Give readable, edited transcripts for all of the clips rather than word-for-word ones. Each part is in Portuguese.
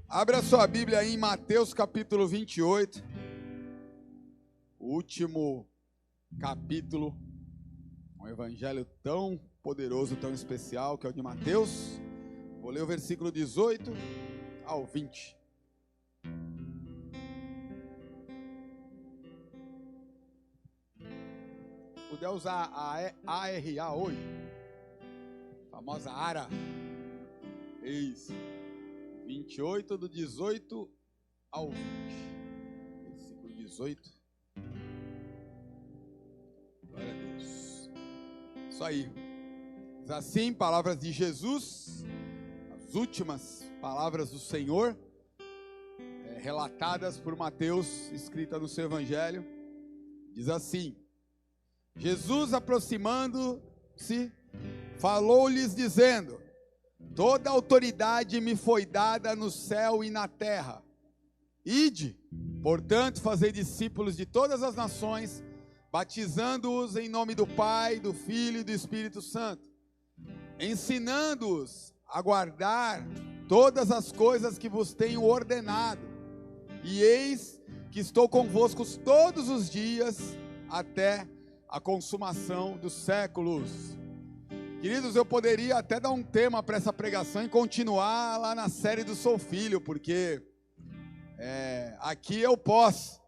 Abra sua Bíblia aí em Mateus capítulo 28, o último capítulo, um evangelho tão poderoso, tão especial, que é o de Mateus. Vou ler o versículo 18 ao 20. Puder usar a ARA hoje, a famosa ARA, isso, 28 do 18 ao 20, versículo 18, glória a Deus, isso aí, diz assim, palavras de Jesus, as últimas palavras do Senhor, relatadas por Mateus, escrita no seu evangelho, diz assim: Jesus, aproximando-se, falou-lhes dizendo: toda autoridade me foi dada no céu e na terra. Ide, portanto, fazei discípulos de todas as nações, batizando-os em nome do Pai, do Filho e do Espírito Santo, ensinando-os a guardar todas as coisas que vos tenho ordenado. E eis que estou convosco todos os dias até a consumação dos séculos. Queridos, eu poderia até dar um tema para essa pregação e continuar lá na série do Sou Filho, porque aqui eu posso,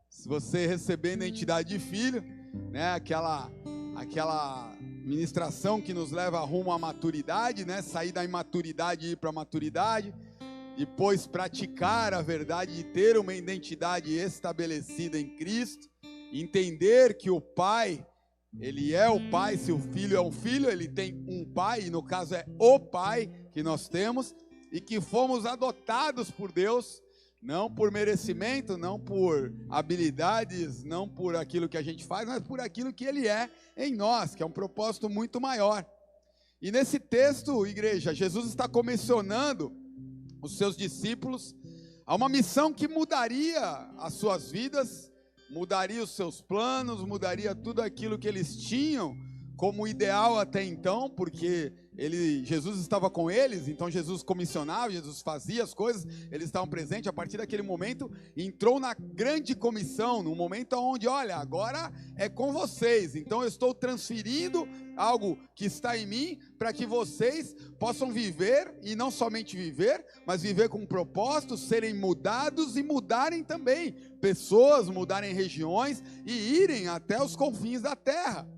se você receber identidade de filho, né, aquela ministração que nos leva rumo à maturidade, né, sair da imaturidade e ir para a maturidade, depois praticar a verdade de ter uma identidade estabelecida em Cristo, entender que o Pai, Ele é o Pai. Se o Filho é um filho, ele tem um Pai, e no caso é o Pai que nós temos, e que fomos adotados por Deus, não por merecimento, não por habilidades, não por aquilo que a gente faz, mas por aquilo que Ele é em nós, que é um propósito muito maior. E nesse texto, igreja, Jesus está comissionando os seus discípulos a uma missão que mudaria as suas vidas, mudaria os seus planos, mudaria tudo aquilo que eles tinham como ideal até então, porque Jesus estava com eles, então Jesus comissionava, Jesus fazia as coisas, eles estavam presentes. A partir daquele momento, entrou na grande comissão, no momento onde, olha, agora é com vocês, então eu estou transferindo algo que está em mim, para que vocês possam viver, e não somente viver, mas viver com um propósito, serem mudados e mudarem também pessoas, mudarem regiões e irem até os confins da terra.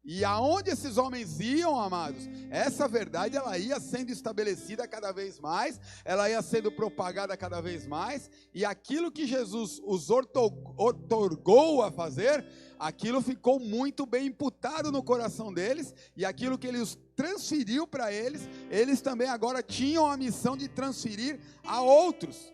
E aonde esses homens iam, amados, essa verdade ela ia sendo estabelecida cada vez mais, ela ia sendo propagada cada vez mais, e aquilo que Jesus os outorgou a fazer, aquilo ficou muito bem imputado no coração deles, e aquilo que ele os transferiu para eles, eles também agora tinham a missão de transferir a outros.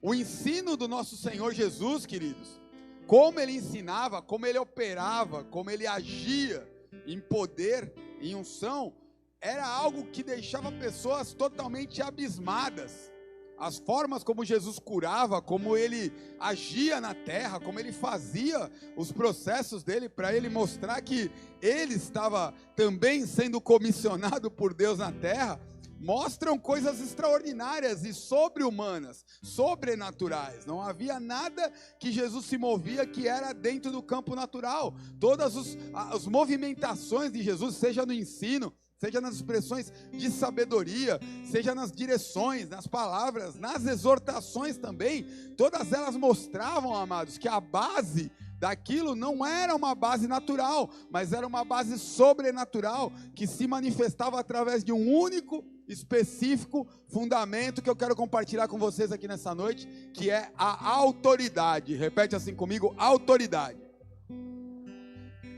O ensino do nosso Senhor Jesus, queridos, como ele ensinava, como ele operava, como ele agia em poder, em unção, era algo que deixava pessoas totalmente abismadas. As formas como Jesus curava, como ele agia na terra, como ele fazia os processos dele, para ele mostrar que ele estava também sendo comissionado por Deus na terra, mostram coisas extraordinárias e sobre-humanas, sobrenaturais. Não havia nada que Jesus se movia que era dentro do campo natural. Todas as movimentações de Jesus, seja no ensino, seja nas expressões de sabedoria, seja nas direções, nas palavras, nas exortações também, todas elas mostravam, amados, que a base daquilo não era uma base natural, mas era uma base sobrenatural, que se manifestava através de um único, específico fundamento que eu quero compartilhar com vocês aqui nessa noite, que é a autoridade. Repete assim comigo: autoridade.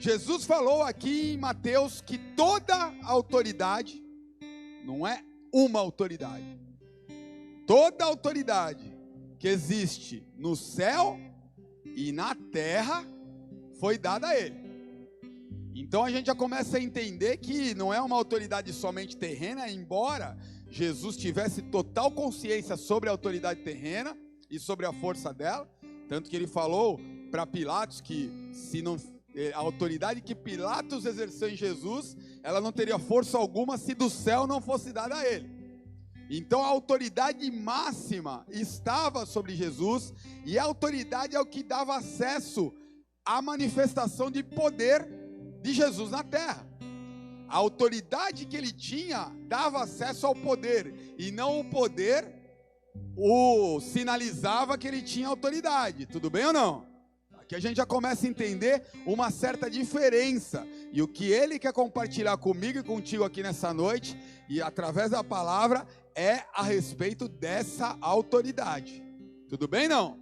Jesus falou aqui em Mateus que toda autoridade, não é uma autoridade, toda autoridade que existe no céu e na terra foi dada a ele. Então a gente já começa a entender que não é uma autoridade somente terrena, embora Jesus tivesse total consciência sobre a autoridade terrena e sobre a força dela, tanto que ele falou para Pilatos que se não, a autoridade que Pilatos exerceu em Jesus, ela não teria força alguma se do céu não fosse dada a ele. Então a autoridade máxima estava sobre Jesus, e a autoridade é o que dava acesso à manifestação de poder de Jesus na terra. A autoridade que ele tinha dava acesso ao poder, e não o poder o sinalizava que ele tinha autoridade. Tudo bem ou não? Aqui a gente já começa a entender uma certa diferença, e o que ele quer compartilhar comigo e contigo aqui nessa noite, e através da palavra, é a respeito dessa autoridade. Tudo bem, não?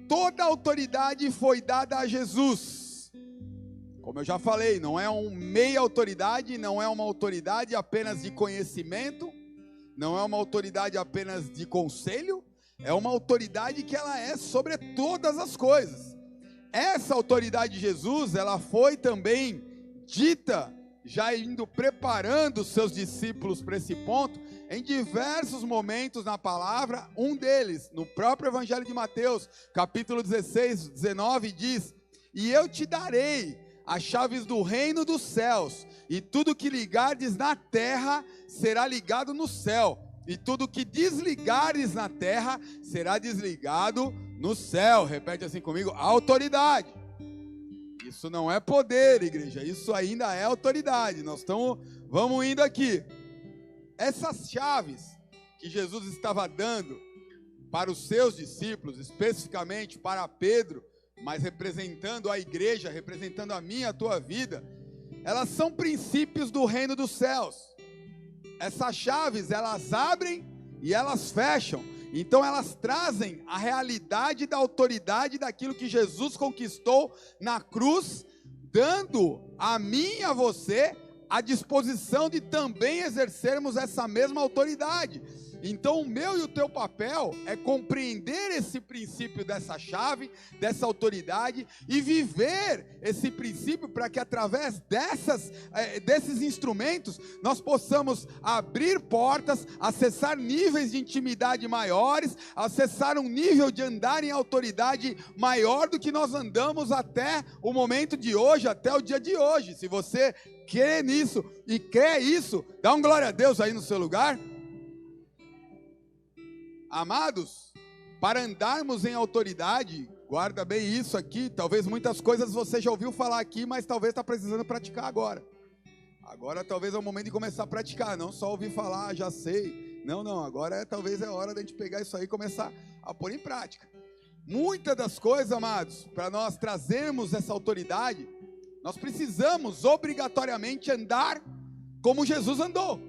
Toda a autoridade foi dada a Jesus. Como eu já falei, não é uma meia autoridade, não é uma autoridade apenas de conhecimento, não é uma autoridade apenas de conselho, é uma autoridade que ela é sobre todas as coisas. Essa autoridade de Jesus, ela foi também dita, já indo preparando os seus discípulos para esse ponto, em diversos momentos na palavra. Um deles, no próprio Evangelho de Mateus, capítulo 16, 19, diz: e eu te darei as chaves do reino dos céus, e tudo que ligardes na terra será ligado no céu, e tudo que desligares na terra será desligado no céu. Repete assim comigo: autoridade. Isso não é poder, igreja, isso ainda é autoridade. Vamos indo aqui. Essas chaves que Jesus estava dando para os seus discípulos, especificamente para Pedro, mas representando a igreja, representando a minha, a tua vida, elas são princípios do reino dos céus. Essas chaves, elas abrem e elas fecham. Então elas trazem a realidade da autoridade daquilo que Jesus conquistou na cruz, dando a mim e a você a disposição de também exercermos essa mesma autoridade. Então o meu e o teu papel é compreender esse princípio dessa chave, dessa autoridade, e viver esse princípio para que através desses instrumentos nós possamos abrir portas, acessar níveis de intimidade maiores, acessar um nível de andar em autoridade maior do que nós andamos até o momento de hoje, até o dia de hoje. Se você crê nisso e crê isso, dá um glória a Deus aí no seu lugar. Amados, para andarmos em autoridade, guarda bem isso aqui, talvez muitas coisas você já ouviu falar aqui, mas talvez está precisando praticar agora. Agora talvez é o momento de começar a praticar, não só ouvir falar, já sei. Não, agora talvez é hora de a gente pegar isso aí e começar a pôr em prática. Muitas das coisas, amados, para nós trazermos essa autoridade, nós precisamos obrigatoriamente andar como Jesus andou.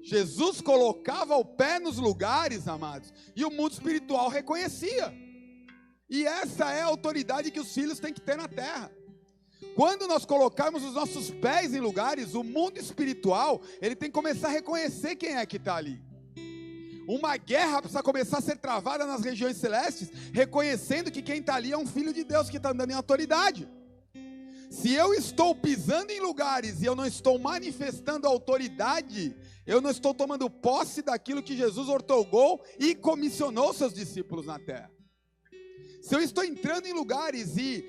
Jesus colocava o pé nos lugares, amados, e o mundo espiritual reconhecia. E essa é a autoridade que os filhos têm que ter na terra. Quando nós colocarmos os nossos pés em lugares, o mundo espiritual, ele tem que começar a reconhecer quem é que está ali. Uma guerra precisa começar a ser travada nas regiões celestes, reconhecendo que quem está ali é um filho de Deus que está andando em autoridade. Se eu estou pisando em lugares e eu não estou manifestando autoridade, eu não estou tomando posse daquilo que Jesus ortogou e comissionou seus discípulos na terra. Se eu estou entrando em lugares e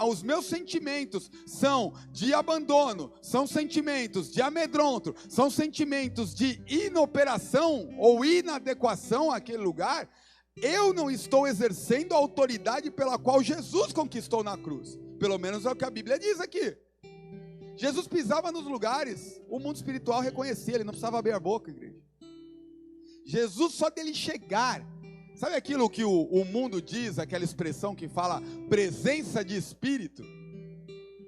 os meus sentimentos são de abandono, são sentimentos de amedronto, são sentimentos de inoperação ou inadequação àquele lugar, eu não estou exercendo a autoridade pela qual Jesus conquistou na cruz. Pelo menos é o que a Bíblia diz aqui. Jesus pisava nos lugares, o mundo espiritual reconhecia, ele não precisava abrir a boca, igreja. Jesus, só dele chegar, sabe aquilo que o mundo diz, aquela expressão que fala presença de espírito?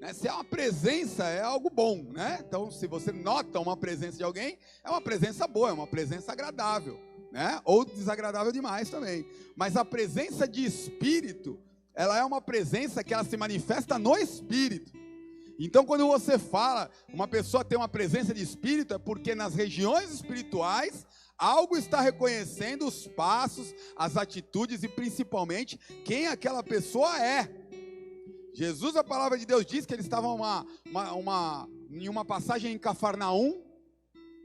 Né? Se é uma presença, é algo bom, né? Então, se você nota uma presença de alguém, é uma presença boa, é uma presença agradável, né? Ou desagradável demais também. Mas a presença de espírito, ela é uma presença que ela se manifesta no espírito. Então quando você fala, uma pessoa tem uma presença de espírito, é porque nas regiões espirituais, algo está reconhecendo os passos, as atitudes e principalmente quem aquela pessoa é. Jesus, a palavra de Deus diz que ele estava em uma passagem em Cafarnaum,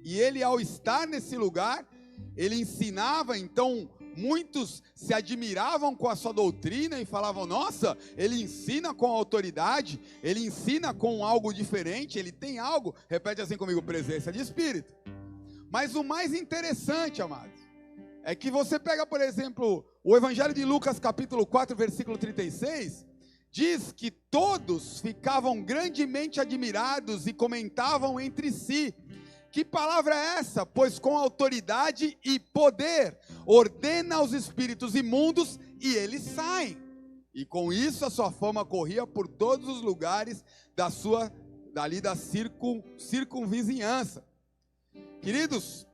e ele, ao estar nesse lugar, ele ensinava. Então muitos se admiravam com a sua doutrina e falavam: nossa, ele ensina com autoridade, ele ensina com algo diferente, ele tem algo, repete assim comigo, presença de espírito. Mas o mais interessante, amados, é que você pega, por exemplo, o Evangelho de Lucas, capítulo 4, versículo 36, diz que todos ficavam grandemente admirados e comentavam entre si: que palavra é essa? Pois com autoridade e poder ordena aos espíritos imundos e eles saem. E com isso a sua fama corria por todos os lugares da circunvizinhança. Queridos,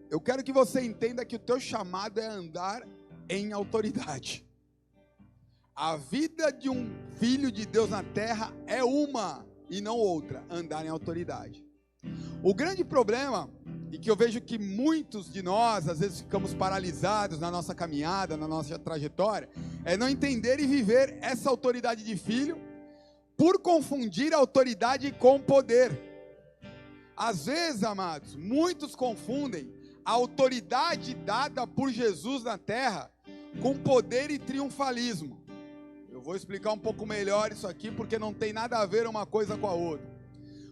eu quero que você entenda que o teu chamado é andar em autoridade. A vida de um filho de Deus na terra é uma e não outra: andar em autoridade. O grande problema, e que eu vejo que muitos de nós às vezes ficamos paralisados na nossa caminhada, na nossa trajetória, é não entender e viver essa autoridade de filho, por confundir a autoridade com poder. Às vezes, amados, muitos confundem a autoridade dada por Jesus na terra com poder e triunfalismo. Eu vou explicar um pouco melhor isso aqui, porque não tem nada a ver uma coisa com a outra.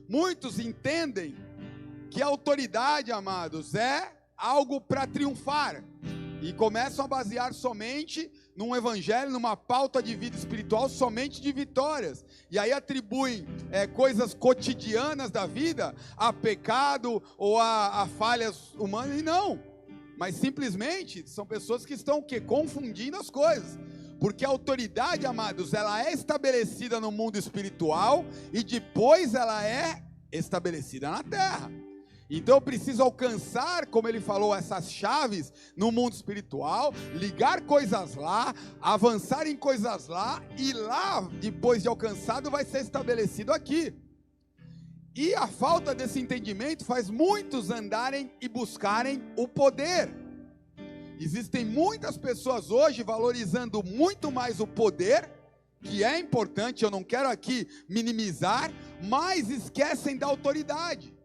Muitos entendem que a autoridade, amados, é algo para triunfar, e começam a basear somente num evangelho, numa pauta de vida espiritual, somente de vitórias, e aí atribuem coisas cotidianas da vida a pecado ou a falhas humanas, e não, mas simplesmente são pessoas que estão o quê? Confundindo as coisas. Porque a autoridade, amados, ela é estabelecida no mundo espiritual e depois ela é estabelecida na terra. Então eu preciso alcançar, como ele falou, essas chaves no mundo espiritual, ligar coisas lá, avançar em coisas lá, e lá, depois de alcançado, vai ser estabelecido aqui. E a falta desse entendimento faz muitos andarem e buscarem o poder. Existem muitas pessoas hoje valorizando muito mais o poder, que é importante, eu não quero aqui minimizar, mas esquecem da autoridade.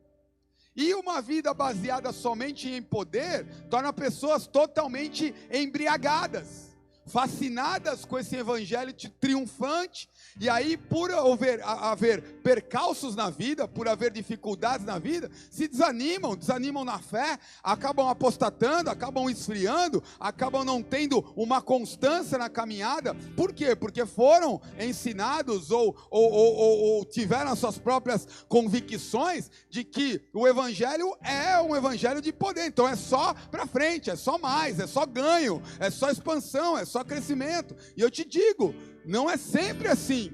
E uma vida baseada somente em poder torna pessoas totalmente embriagadas, fascinadas com esse evangelho triunfante, e aí por haver percalços na vida, por haver dificuldades na vida, se desanimam na fé, acabam apostatando, acabam esfriando, acabam não tendo uma constância na caminhada. Por quê? Porque foram ensinados ou tiveram as suas próprias convicções de que o evangelho é um evangelho de poder, então é só para frente, é só mais, é só ganho, é só expansão, é só crescimento. E eu te digo, não é sempre assim.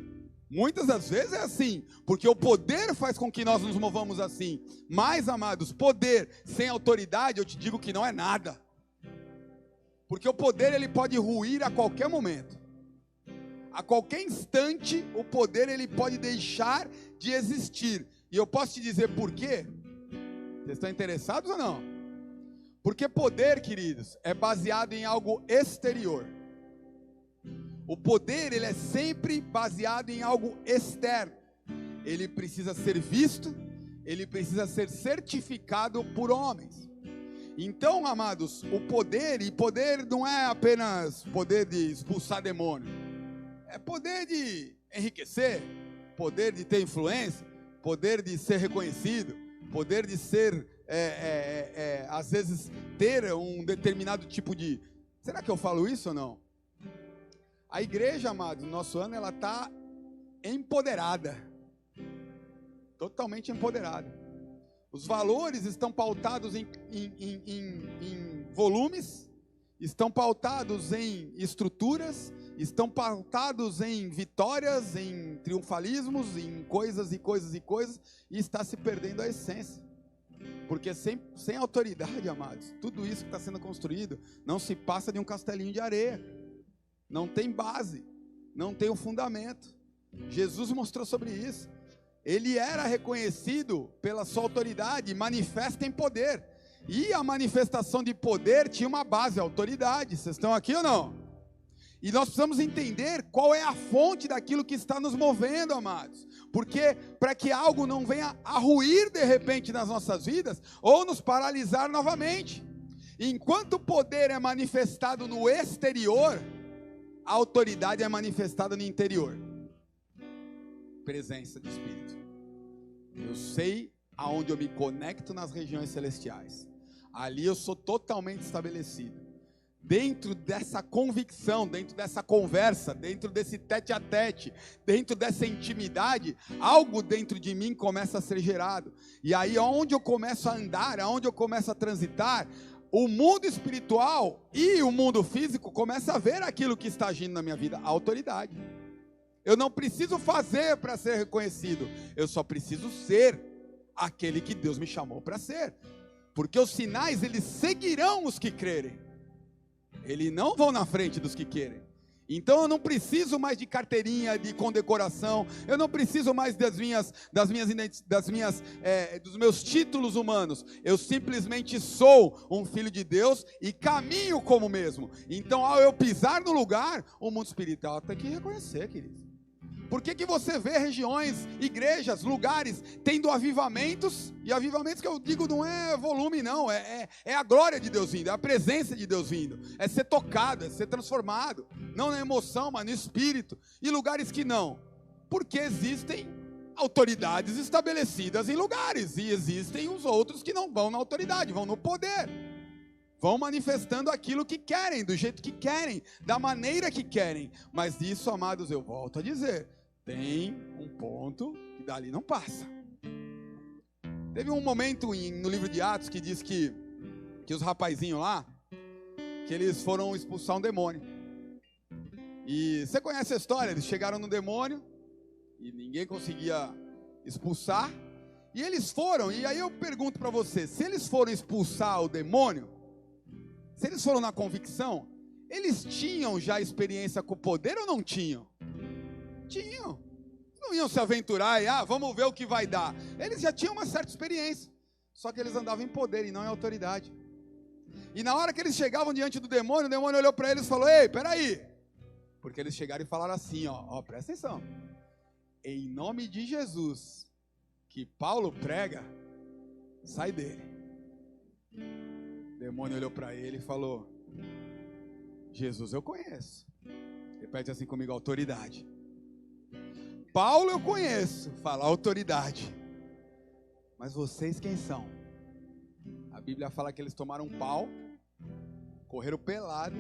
Muitas das vezes é assim, porque o poder faz com que nós nos movamos assim. Mas, amados, poder sem autoridade, eu te digo que não é nada. Porque o poder, ele pode ruir a qualquer momento. A qualquer instante, o poder, ele pode deixar de existir. E eu posso te dizer por quê? Vocês estão interessados ou não? Porque poder, queridos, é baseado em algo exterior. O poder, ele é sempre baseado em algo externo. Ele precisa ser visto, ele precisa ser certificado por homens. Então, amados, o poder, e poder não é apenas poder de expulsar demônio. É poder de enriquecer, poder de ter influência, poder de ser reconhecido, poder de ser, às vezes, ter um determinado tipo de... Será que eu falo isso ou não? A igreja, amados, no nosso ano, ela está empoderada. Totalmente empoderada. Os valores estão pautados em volumes, estão pautados em estruturas, estão pautados em vitórias, em triunfalismos, em coisas e coisas e coisas, e está se perdendo a essência. Porque sem autoridade, amados, tudo isso que está sendo construído não se passa de um castelinho de areia. Não tem base, não tem um fundamento. Jesus mostrou sobre isso. Ele era reconhecido pela sua autoridade, manifesta em poder. E a manifestação de poder tinha uma base, a autoridade. Vocês estão aqui ou não? E nós precisamos entender qual é a fonte daquilo que está nos movendo, amados. Porque para que algo não venha a ruir de repente nas nossas vidas, ou nos paralisar novamente. Enquanto o poder é manifestado no exterior, a autoridade é manifestada no interior. Presença de Espírito. Eu sei aonde eu me conecto nas regiões celestiais. Ali eu sou totalmente estabelecido. Dentro dessa convicção, dentro dessa conversa, dentro desse tete a tete, dentro dessa intimidade, algo dentro de mim começa a ser gerado. E aí, onde eu começo a andar, aonde eu começo a transitar, o mundo espiritual e o mundo físico começam a ver aquilo que está agindo na minha vida, a autoridade. Eu não preciso fazer para ser reconhecido, eu só preciso ser aquele que Deus me chamou para ser. Porque os sinais, eles seguirão os que crerem. Eles não vão na frente dos que querem. Então eu não preciso mais de carteirinha, de condecoração. Eu não preciso mais dos meus títulos humanos. Eu simplesmente sou um filho de Deus e caminho como mesmo. Então, ao eu pisar no lugar, o mundo espiritual tem que reconhecer, querido. Por que você vê regiões, igrejas, lugares tendo avivamentos? E avivamentos que eu digo não é volume não, é a glória de Deus vindo, é a presença de Deus vindo, é ser tocado, é ser transformado, não na emoção, mas no espírito. E lugares que não, porque existem autoridades estabelecidas em lugares, e existem os outros que não vão na autoridade, vão no poder. Vão manifestando aquilo que querem, do jeito que querem, da maneira que querem. Mas isso, amados, eu volto a dizer, tem um ponto que dali não passa. Teve um momento no livro de Atos que diz que os rapazinhos lá, que eles foram expulsar um demônio. E você conhece a história? Eles chegaram no demônio e ninguém conseguia expulsar. E eles foram, e aí eu pergunto para você, se eles foram expulsar o demônio, se eles foram na convicção, eles tinham já experiência com o poder ou não tinham? Tinham. Não iam se aventurar e, vamos ver o que vai dar. Eles já tinham uma certa experiência. Só que eles andavam em poder e não em autoridade. E na hora que eles chegavam diante do demônio, o demônio olhou para eles e falou, ei, peraí. Porque eles chegaram e falaram assim, ó, presta atenção. Em nome de Jesus, que Paulo prega, sai dele. O demônio olhou para ele e falou, Jesus eu conheço. Repete assim comigo, autoridade. Paulo eu conheço, fala autoridade. Mas vocês quem são? A Bíblia fala que eles tomaram um pau, correram pelado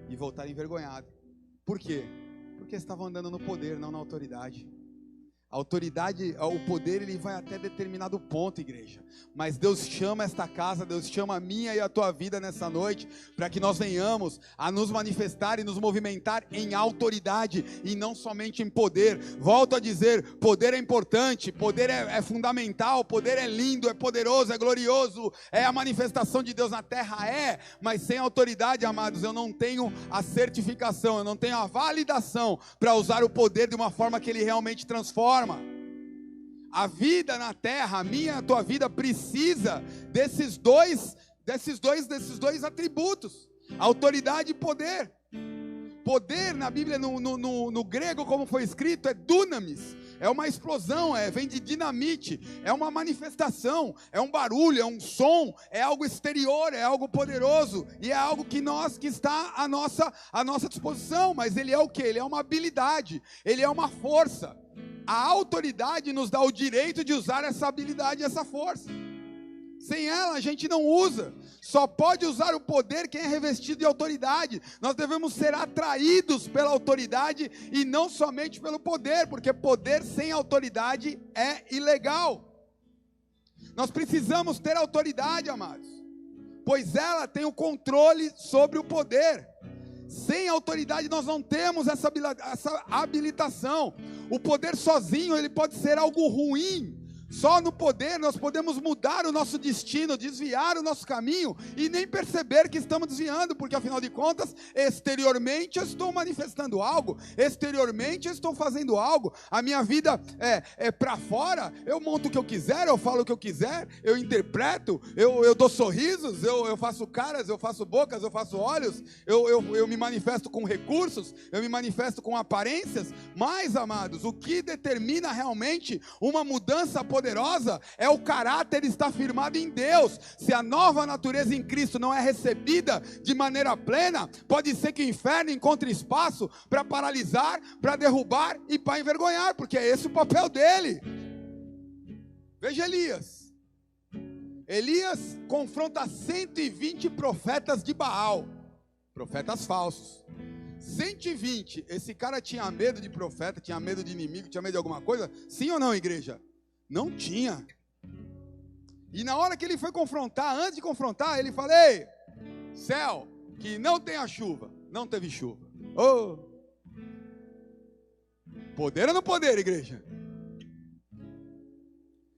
e voltaram envergonhados. Por quê? Porque estavam andando no poder, não na autoridade. A autoridade, o poder, ele vai até determinado ponto, igreja. Mas Deus chama esta casa, Deus chama a minha e a tua vida nessa noite, para que nós venhamos a nos manifestar e nos movimentar em autoridade, e não somente em poder. Volto a dizer, poder é importante, poder é fundamental, poder é lindo, é poderoso, é glorioso, é a manifestação de Deus na terra, mas sem autoridade, amados, eu não tenho a certificação, eu não tenho a validação para usar o poder de uma forma que ele realmente transforma. A vida na terra, a minha e a tua vida precisa desses dois atributos, autoridade e poder. Poder na Bíblia, no grego, como foi escrito, é dunamis, é uma explosão, vem de dinamite, é uma manifestação, é um barulho, é um som, é algo exterior, é algo poderoso, e é algo que está à nossa disposição, mas ele é o quê? Ele é uma habilidade, ele é uma força. A autoridade nos dá o direito de usar essa habilidade e essa força. Sem ela a gente não usa. Só pode usar o poder quem é revestido de autoridade. Nós devemos ser atraídos pela autoridade e não somente pelo poder, porque poder sem autoridade é ilegal. Nós precisamos ter autoridade, amados, pois ela tem o controle sobre o poder. Sem autoridade nós não temos essa habilitação. O poder sozinho, ele pode ser algo ruim. Só no poder nós podemos mudar o nosso destino, desviar o nosso caminho e nem perceber que estamos desviando, porque afinal de contas, exteriormente eu estou manifestando algo, exteriormente eu estou fazendo algo, a minha vida é para fora, eu monto o que eu quiser, eu falo o que eu quiser, eu interpreto, eu dou sorrisos, eu faço caras, eu faço bocas, eu faço olhos, eu me manifesto com recursos, eu me manifesto com aparências, mas, amados, o que determina realmente uma mudança poderosa é o caráter estar firmado em Deus. Se a nova natureza em Cristo não é recebida de maneira plena, pode ser que o inferno encontre espaço para paralisar, para derrubar e para envergonhar, porque é esse o papel dele. Veja Elias. Elias confronta 120 profetas de Baal, profetas falsos. 120, esse cara tinha medo de profeta, tinha medo de inimigo, tinha medo de alguma coisa? Sim ou não, igreja? Não tinha. E na hora que ele foi confrontar, antes de confrontar, ele falou: ei, céu, que não tenha chuva. Não teve chuva. Oh. Poder ou não poder, igreja?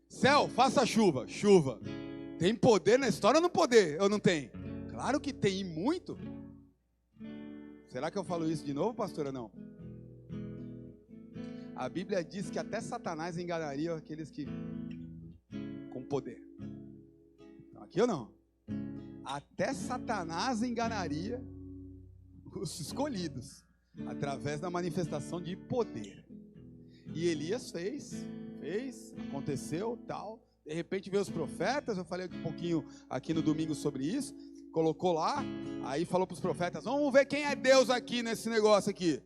Céu, faça chuva. Chuva. Tem poder na história ou não poder? Ou não tem? Claro que tem, e muito. Será que eu falo isso de novo, pastora? Não. A Bíblia diz que até Satanás enganaria aqueles que com poder. Então, aqui ou não? Até Satanás enganaria os escolhidos através da manifestação de poder. E Elias fez, aconteceu, tal. De repente veio os profetas, eu falei um pouquinho aqui no domingo sobre isso, colocou lá, aí falou para os profetas: vamos ver quem é Deus aqui nesse negócio aqui.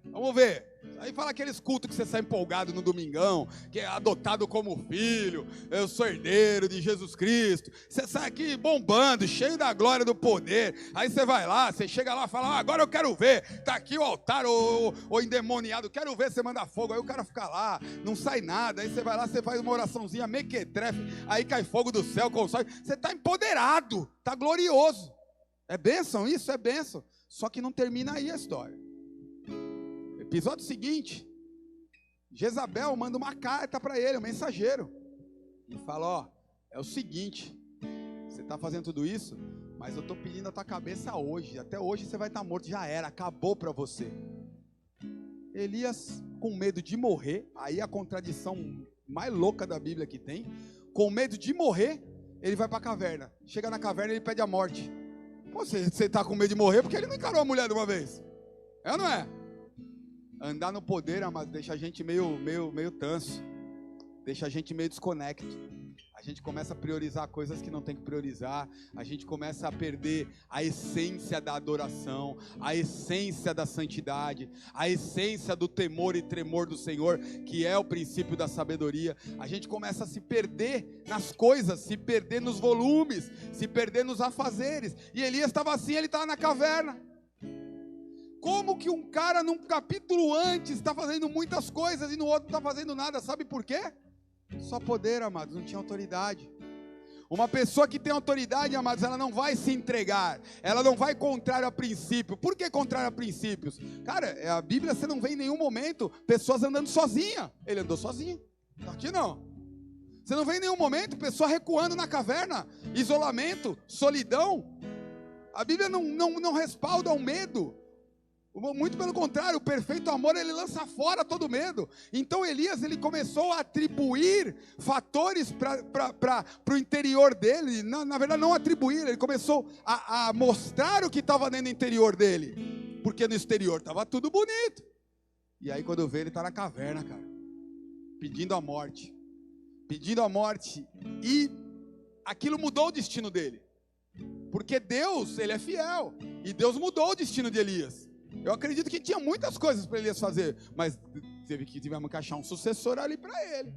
Vamos ver. Aí fala aqueles cultos que você sai empolgado no domingão, que é adotado como filho, eu sou herdeiro de Jesus Cristo. Você sai aqui bombando, cheio da glória do poder. Aí você vai lá, você chega lá e fala: agora eu quero ver, tá aqui o altar, o endemoniado, quero ver, você manda fogo. Aí o cara fica lá, não sai nada. Aí você vai lá, você faz uma oraçãozinha mequetrefe, aí cai fogo do céu, consome. Você está empoderado, está glorioso. É bênção isso? É bênção. Só que não termina aí a história. Episódio seguinte, Jezabel manda uma carta para ele, um mensageiro, e fala: ó, é o seguinte, você está fazendo tudo isso, mas eu estou pedindo a tua cabeça hoje, até hoje você vai estar morto, já era, acabou para você. Elias, com medo de morrer, aí a contradição mais louca da Bíblia que tem, com medo de morrer, ele vai para a caverna, chega na caverna e ele pede a morte. Pô, você está com medo de morrer porque ele não encarou a mulher de uma vez, é ou não é? Andar no poder, amado, deixa a gente meio tanso, deixa a gente meio desconecto. A gente começa a priorizar coisas que não tem que priorizar. A gente começa a perder a essência da adoração, a essência da santidade, a essência do temor e tremor do Senhor, que é o princípio da sabedoria. A gente começa a se perder nas coisas, se perder nos volumes, se perder nos afazeres. E Elias estava assim, ele estava na caverna. Como que um cara num capítulo antes está fazendo muitas coisas e no outro não está fazendo nada? Sabe por quê? Só poder, amados, não tinha autoridade. Uma pessoa que tem autoridade, amados, ela não vai se entregar, ela não vai contrário a princípio. Por que contrário a princípios? Cara, a Bíblia você não vê em nenhum momento pessoas andando sozinha. Ele andou sozinho, aqui não. Você não vê em nenhum momento pessoa recuando na caverna, isolamento, solidão. A Bíblia não respalda o medo. Muito pelo contrário, o perfeito amor, ele lança fora todo medo. Então Elias, ele começou a atribuir fatores para o interior dele. Na verdade não atribuir, ele começou a mostrar o que estava dentro do interior dele, porque no exterior estava tudo bonito. E aí quando vê, ele está na caverna, cara, pedindo a morte, e aquilo mudou o destino dele, porque Deus, ele é fiel, e Deus mudou o destino de Elias. Eu acredito que tinha muitas coisas para Elias fazer, mas tivemos que achar um sucessor ali para ele.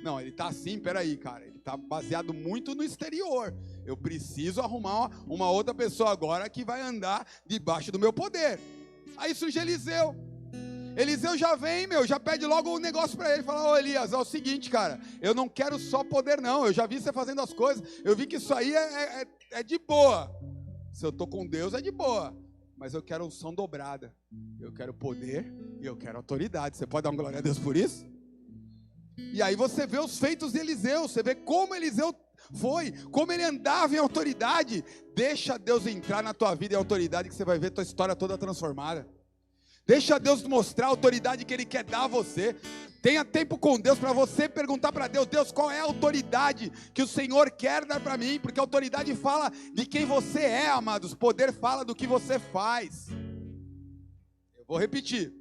Não, ele está assim, peraí, cara, ele está baseado muito no exterior. Eu preciso arrumar uma outra pessoa agora que vai andar debaixo do meu poder. Aí surge Eliseu. Eliseu já vem, já pede logo um negócio para ele. Fala: ô Elias, é o seguinte, cara, eu não quero só poder não, eu já vi você fazendo as coisas, eu vi que isso aí é de boa. Se eu estou com Deus é de boa. Mas eu quero unção dobrada, eu quero poder e eu quero autoridade. Você pode dar uma glória a Deus por isso? E aí você vê os feitos de Eliseu, você vê como Eliseu foi, como ele andava em autoridade. Deixa Deus entrar na tua vida em autoridade, que você vai ver tua história toda transformada. Deixa Deus mostrar a autoridade que Ele quer dar a você. Tenha tempo com Deus para você perguntar para Deus: Deus, qual é a autoridade que o Senhor quer dar para mim? Porque a autoridade fala de quem você é, amados. Poder fala do que você faz. Eu vou repetir.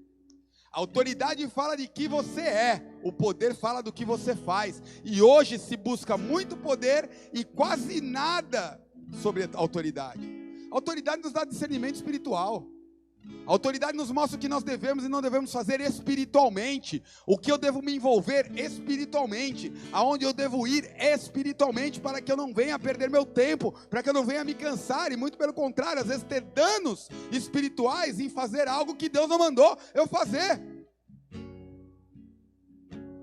A autoridade fala de quem você é. O poder fala do que você faz. E hoje se busca muito poder e quase nada sobre a autoridade. A autoridade nos dá discernimento espiritual. A autoridade nos mostra o que nós devemos e não devemos fazer espiritualmente. O que eu devo me envolver espiritualmente. Aonde eu devo ir espiritualmente para que eu não venha perder meu tempo. Para que eu não venha me cansar. E muito pelo contrário, às vezes ter danos espirituais em fazer algo que Deus não mandou eu fazer.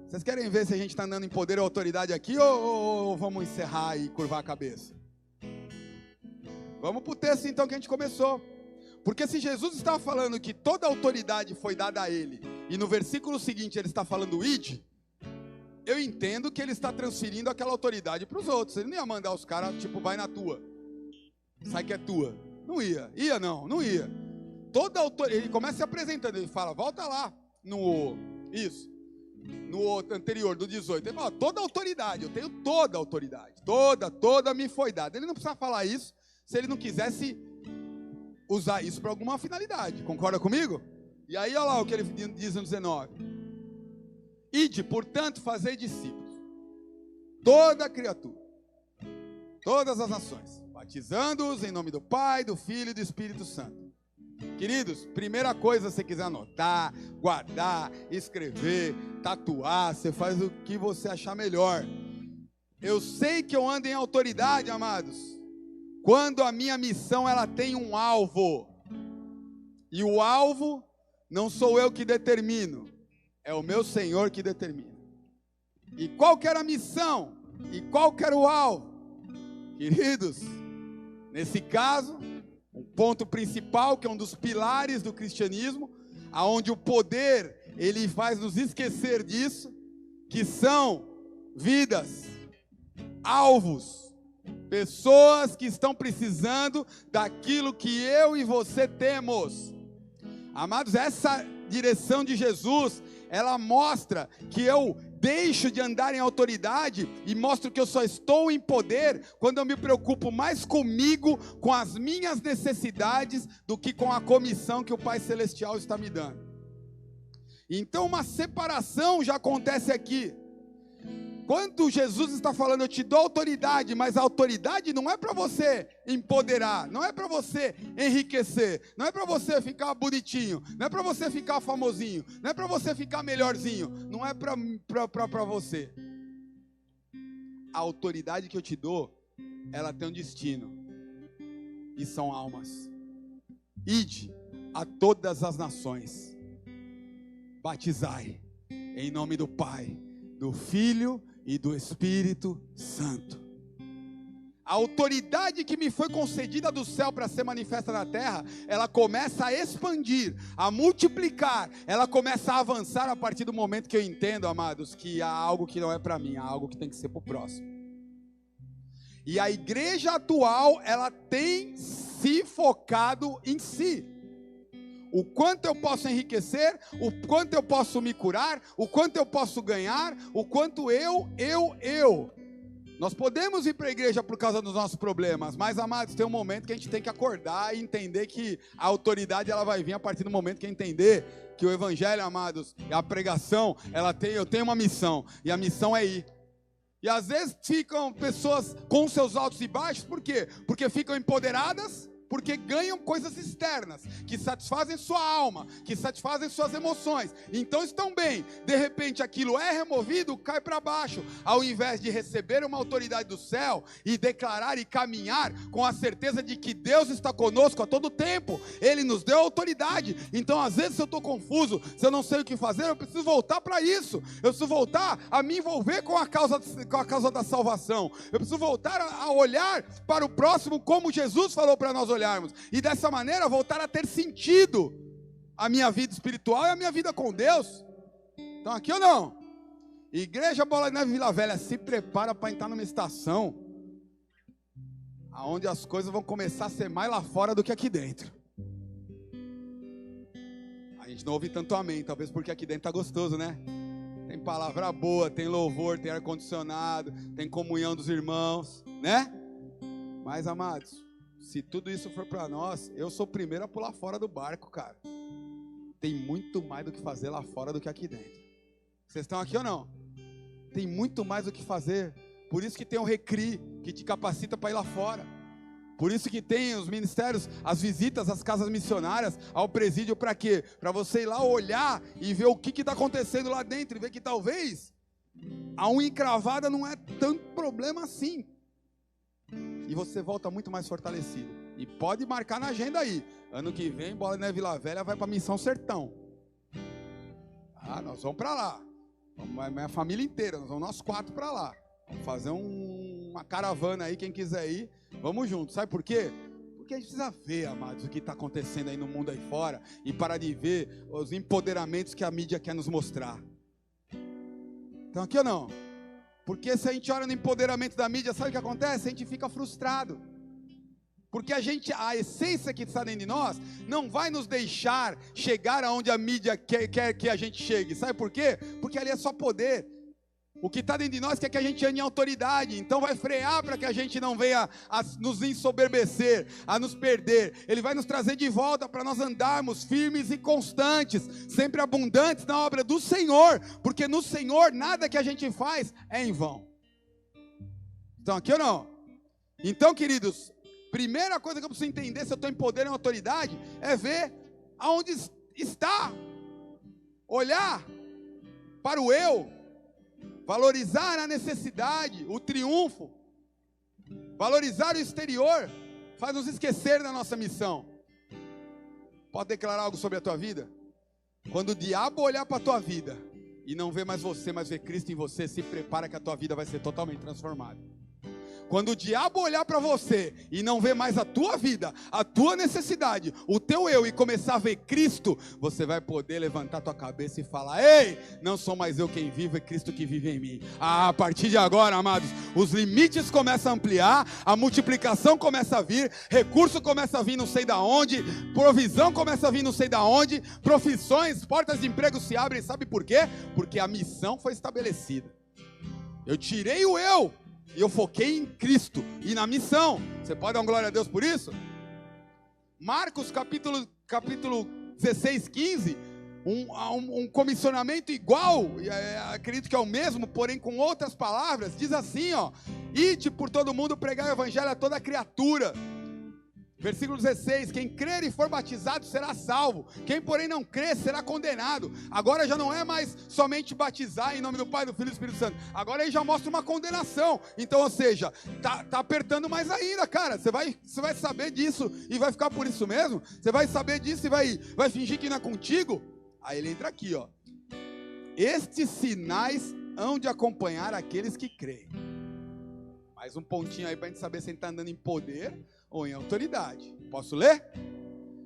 Vocês querem ver se a gente está andando em poder ou autoridade aqui? Ou vamos encerrar e curvar a cabeça? Vamos para o texto então que a gente começou. Porque se Jesus está falando que toda a autoridade foi dada a ele, e no versículo seguinte ele está falando ide, eu entendo que ele está transferindo aquela autoridade para os outros. Ele não ia mandar os caras, tipo, vai na tua, sai que é tua. Não ia, não ia. Toda autoridade, ele começa se apresentando, ele fala, volta lá, no anterior, do 18, ele fala, toda autoridade, eu tenho toda a autoridade, toda me foi dada. Ele não precisa falar isso, se ele não quisesse usar isso para alguma finalidade, concorda comigo? E aí olha lá o que ele diz no 19: ide, portanto, fazei discípulos toda criatura, todas as nações, batizando-os em nome do Pai, do Filho e do Espírito Santo. Queridos, primeira coisa, se você quiser anotar, guardar, escrever, tatuar, você faz o que você achar melhor. Eu sei que eu ando em autoridade, amados, quando a minha missão ela tem um alvo, e o alvo não sou eu que determino, é o meu Senhor que determina. E qual que era a missão? E qual que era o alvo? Queridos, nesse caso, um ponto principal, que é um dos pilares do cristianismo, aonde o poder, ele faz nos esquecer disso, que são vidas, alvos, pessoas que estão precisando daquilo que eu e você temos. Amados, essa direção de Jesus, ela mostra que eu deixo de andar em autoridade e mostro que eu só estou em poder quando eu me preocupo mais comigo, com as minhas necessidades, do que com a comissão que o Pai Celestial está me dando. Então uma separação já acontece aqui. Quando Jesus está falando, eu te dou autoridade, mas a autoridade não é para você empoderar, não é para você enriquecer, não é para você ficar bonitinho, não é para você ficar famosinho, não é para você ficar melhorzinho, não é para você. A autoridade que eu te dou, ela tem um destino, e são almas. Ide a todas as nações, batizai em nome do Pai, do Filho e do Espírito Santo. A autoridade que me foi concedida do céu para ser manifesta na terra, ela começa a expandir, a multiplicar, ela começa a avançar a partir do momento que eu entendo, amados, que há algo que não é para mim, há algo que tem que ser para o próximo. E a igreja atual, ela tem se focado em si. O quanto eu posso enriquecer, o quanto eu posso me curar, o quanto eu posso ganhar, o quanto eu. Nós podemos ir para a igreja por causa dos nossos problemas, mas, amados, tem um momento que a gente tem que acordar e entender que a autoridade ela vai vir a partir do momento que entender que o evangelho, amados, a pregação, eu tenho uma missão, e a missão é ir. E às vezes ficam pessoas com seus altos e baixos, por quê? Porque ficam empoderadas, porque ganham coisas externas, que satisfazem sua alma, que satisfazem suas emoções, então estão bem. De repente aquilo é removido, cai para baixo, ao invés de receber uma autoridade do céu, e declarar e caminhar com a certeza de que Deus está conosco a todo tempo. Ele nos deu autoridade. Então às vezes, se eu estou confuso, se eu não sei o que fazer, eu preciso voltar para isso, eu preciso voltar a me envolver com a causa da salvação, eu preciso voltar a olhar para o próximo como Jesus falou para nós olharmos, e dessa maneira voltar a ter sentido a minha vida espiritual e a minha vida com Deus. Então aqui ou não? Igreja Bola de Neve Vila Velha, se prepara para entrar numa estação onde as coisas vão começar a ser mais lá fora do que aqui dentro. A gente não ouve tanto amém, talvez porque aqui dentro tá gostoso, né? Tem palavra boa, tem louvor, tem ar-condicionado, tem comunhão dos irmãos, né? Mas, amados, se tudo isso for para nós, eu sou o primeiro a pular fora do barco, cara. Tem muito mais do que fazer lá fora do que aqui dentro. Vocês estão aqui ou não? Tem muito mais do que fazer. Por isso que tem um Recri que te capacita para ir lá fora. Por isso que tem os ministérios, as visitas às casas missionárias, ao presídio, para quê? Para você ir lá olhar e ver o que está acontecendo lá dentro, e ver que talvez a unha encravada não é tanto problema assim. E você volta muito mais fortalecido. E pode marcar na agenda aí. Ano que vem, Bola de Neve Vila Velha vai para Missão Sertão. Ah, nós vamos para lá. Vamos, minha família inteira, nós vamos nós 4 para lá. Vamos fazer uma caravana aí, quem quiser ir, vamos juntos. Sabe por quê? Porque a gente precisa ver, amados, o que está acontecendo aí no mundo aí fora e parar de ver os empoderamentos que a mídia quer nos mostrar. Então aqui ou não? Porque se a gente olha no empoderamento da mídia, sabe o que acontece? A gente fica frustrado. Porque a essência que está dentro de nós, não vai nos deixar chegar aonde a mídia quer que a gente chegue. Sabe por quê? Porque ali é só poder. O que está dentro de nós quer que a gente ande em autoridade. Então vai frear para que a gente não venha a nos ensoberbecer, a nos perder. Ele vai nos trazer de volta para nós andarmos firmes e constantes, sempre abundantes na obra do Senhor. Porque no Senhor nada que a gente faz é em vão. Então aqui ou não? Então, queridos, primeira coisa que eu preciso entender se eu estou em poder e em autoridade é ver aonde está. Olhar para o eu. Valorizar a necessidade, o triunfo. Valorizar o exterior faz nos esquecer da nossa missão. Pode declarar algo sobre a tua vida? Quando o diabo olhar para a tua vida e não ver mais você, mas ver Cristo em você, se prepara que a tua vida vai ser totalmente transformada. Quando o diabo olhar para você e não ver mais a tua vida, a tua necessidade, o teu eu, e começar a ver Cristo, você vai poder levantar a tua cabeça e falar: ei, não sou mais eu quem vivo, é Cristo que vive em mim. A partir de agora, amados, os limites começam a ampliar, a multiplicação começa a vir, recurso começa a vir não sei da onde, provisão começa a vir não sei da onde, profissões, portas de emprego se abrem. Sabe por quê? Porque a missão foi estabelecida. Eu tirei o eu e eu foquei em Cristo e na missão. Você pode dar uma glória a Deus por isso? Marcos capítulo 16, 15, um comissionamento igual, acredito que é o mesmo, porém com outras palavras, diz assim, ó: ide por todo mundo pregar o evangelho a toda criatura. Versículo 16, quem crer e for batizado será salvo, quem porém não crer será condenado. Agora já não é mais somente batizar em nome do Pai, do Filho e do Espírito Santo, agora ele já mostra uma condenação. Então, ou seja, tá apertando mais ainda, cara. Você vai saber disso e vai ficar por isso mesmo? Você vai saber disso e vai fingir que não é contigo? Aí ele entra aqui, ó: estes sinais hão de acompanhar aqueles que creem. Mais um pontinho aí para a gente saber se a gente está andando em poder ou em autoridade. Posso ler?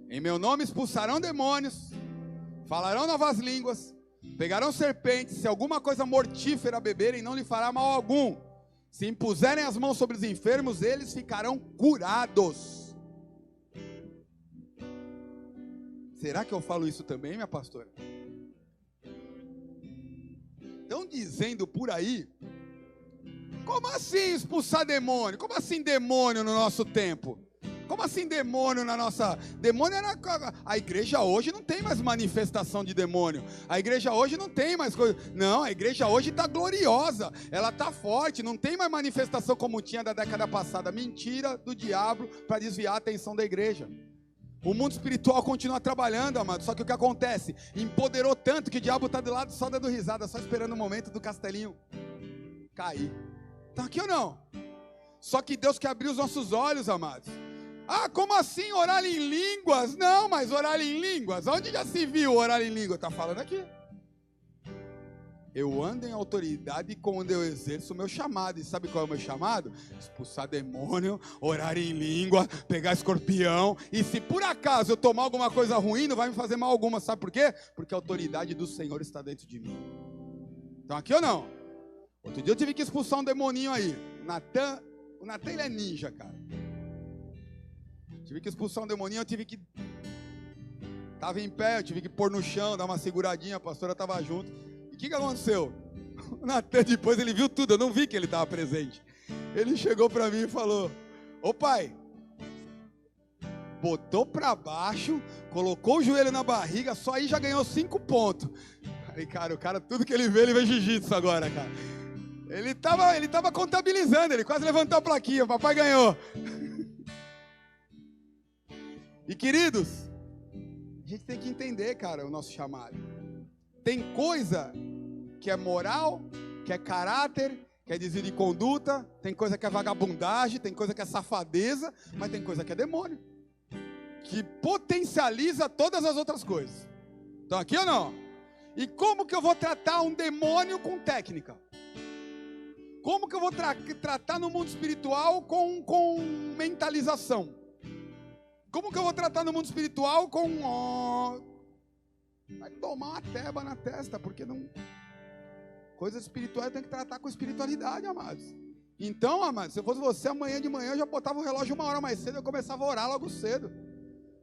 Em meu nome expulsarão demônios, falarão novas línguas, pegarão serpentes, se alguma coisa mortífera beberem, não lhe fará mal algum. Se impuserem as mãos sobre os enfermos, eles ficarão curados. Será que eu falo isso também, minha pastora? Estão dizendo por aí: como assim expulsar demônio? Como assim demônio no nosso tempo? Como assim demônio na nossa... Demônio era... A igreja hoje não tem mais manifestação de demônio. A igreja hoje não tem mais coisa... Não, a igreja hoje está gloriosa. Ela está forte. Não tem mais manifestação como tinha da década passada. Mentira do diabo para desviar a atenção da igreja. O mundo espiritual continua trabalhando, amado. Só que o que acontece? Empoderou tanto que o diabo está do lado só dando risada, só esperando o momento do castelinho cair. Está aqui ou não? Só que Deus quer abrir os nossos olhos, amados. Ah, como assim orar em línguas? Não, mas orar em línguas, onde já se viu orar em língua? Está falando aqui. Eu ando em autoridade quando eu exerço o meu chamado. E sabe qual é o meu chamado? Expulsar demônio, orar em língua, pegar escorpião. E se por acaso eu tomar alguma coisa ruim, não vai me fazer mal alguma. Sabe por quê? Porque a autoridade do Senhor está dentro de mim. Estão aqui ou não? Outro dia eu tive que expulsar um demoninho aí. O Natan, ele é ninja, cara. Tive que expulsar um demoninho, eu tive que... Estava em pé, eu tive que pôr no chão, dar uma seguradinha, a pastora estava junto. E o que aconteceu? O Natan, depois ele viu tudo, eu não vi que ele estava presente. Ele chegou para mim e falou: ô pai, botou para baixo, colocou o joelho na barriga, só aí já ganhou 5 pontos. Falei, cara, o cara, tudo que ele vê jiu-jitsu agora, cara. Ele tava contabilizando, ele quase levantou a plaquinha, o papai ganhou. E queridos, a gente tem que entender, cara, o nosso chamado. Tem coisa que é moral, que é caráter, que é desvio de conduta, tem coisa que é vagabundagem, tem coisa que é safadeza, mas tem coisa que é demônio, que potencializa todas as outras coisas. Estão aqui ou não? E como que eu vou tratar um demônio com técnica? Como que eu vou tratar no mundo espiritual com mentalização? Como que eu vou tratar no mundo espiritual com... Vai tomar uma teba na testa, porque não... Coisas espirituais tem que tratar com espiritualidade, amados. Então, amados, se eu fosse você, amanhã de manhã eu já botava o relógio 1 hora mais cedo e eu começava a orar logo cedo.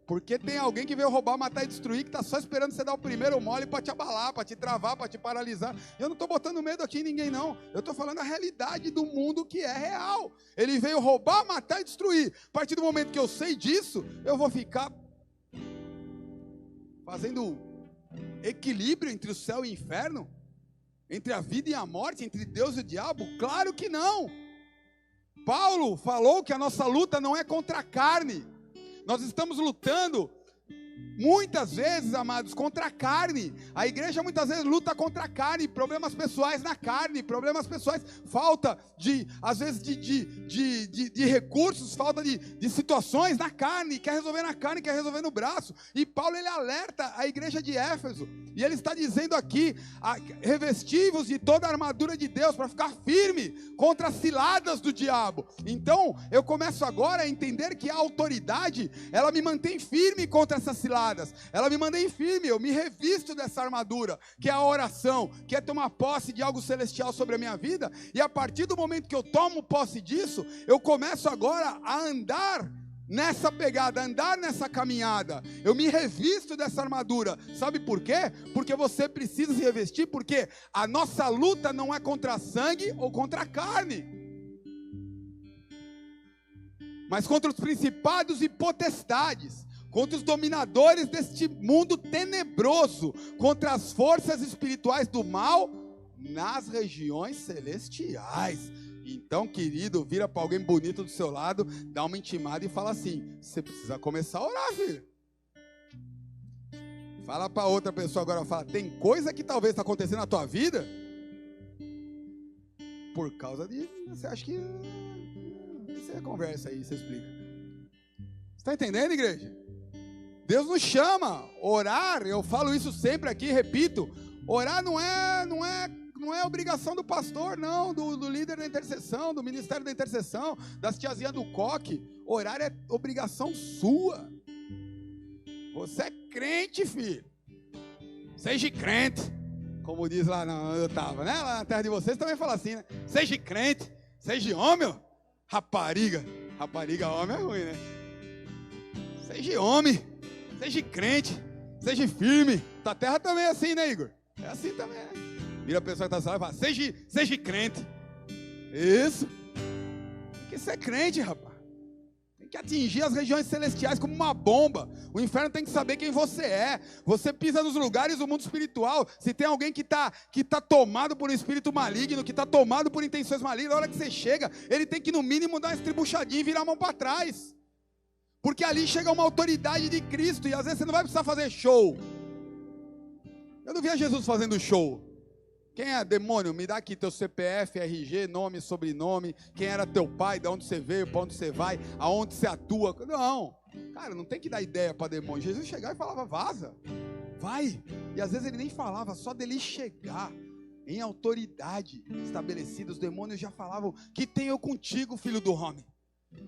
Porque tem alguém que veio roubar, matar e destruir, que está só esperando você dar o primeiro mole para te abalar, para te travar, para te paralisar. Eu não estou botando medo aqui em ninguém, não. Eu estou falando a realidade do mundo que é real. Ele veio roubar, matar e destruir. A partir do momento que eu sei disso, eu vou ficar fazendo equilíbrio entre o céu e o inferno? Entre a vida e a morte? Entre Deus e o diabo? Claro que não. Paulo falou que a nossa luta não é contra a carne. Nós estamos lutando, muitas vezes, amados, contra a carne. A igreja muitas vezes luta contra a carne, problemas pessoais na carne, problemas pessoais, falta de, às vezes, de recursos, falta de situações na carne, quer resolver na carne, quer resolver no braço. E Paulo, ele alerta a igreja de Éfeso, e ele está dizendo aqui, revestivos de toda a armadura de Deus, para ficar firme contra as ciladas do diabo. Então, eu começo agora a entender que a autoridade, ela me mantém firme contra essas ciladas, ela me mantém firme, eu me revisto dessa armadura, que é a oração, que é tomar posse de algo celestial sobre a minha vida, e a partir do momento que eu tomo posse disso, eu começo agora a andar nessa pegada, andar nessa caminhada, eu me revisto dessa armadura. Sabe por quê? Porque você precisa se revestir, porque a nossa luta não é contra sangue ou contra a carne, mas contra os principados e potestades, contra os dominadores deste mundo tenebroso, contra as forças espirituais do mal nas regiões celestiais. Então, querido, vira para alguém bonito do seu lado, dá uma intimada e fala assim: você precisa começar a orar, filho. Fala para outra pessoa agora, fala: tem coisa que talvez está acontecendo na tua vida por causa de... Você acha que... Você conversa aí, você explica. Você está entendendo, igreja? Deus nos chama, orar, eu falo isso sempre aqui, repito, orar não é obrigação do pastor, não, do líder da intercessão, do ministério da intercessão, das tiazinhas do coque. Orar é obrigação sua. Você é crente, filho. Seja crente, como diz lá onde eu estava, né? Lá na terra de vocês também fala assim, né? Seja crente, seja homem, rapariga. Rapariga, homem é ruim, né? Seja homem, seja crente, seja firme. Tua terra também é assim, né, Igor? É assim também, né? Vira a pessoa que está na sala e fala: seja crente. Isso. Tem que ser crente, rapaz. Tem que atingir as regiões celestiais como uma bomba. O inferno tem que saber quem você é. Você pisa nos lugares do mundo espiritual. Se tem alguém que tá tomado por um espírito maligno, que está tomado por intenções malignas, na hora que você chega, ele tem que no mínimo dar uma estribuchadinha e virar a mão para trás. Porque ali chega uma autoridade de Cristo. E às vezes você não vai precisar fazer show. Eu não via Jesus fazendo show. Quem é demônio? Me dá aqui teu CPF, RG, nome, sobrenome. Quem era teu pai, de onde você veio, para onde você vai, aonde você atua. Não, cara, não tem que dar ideia para demônio. Jesus chegava e falava: vaza, vai. E às vezes ele nem falava, só dele chegar em autoridade estabelecida, os demônios já falavam: que tenho contigo, filho do homem?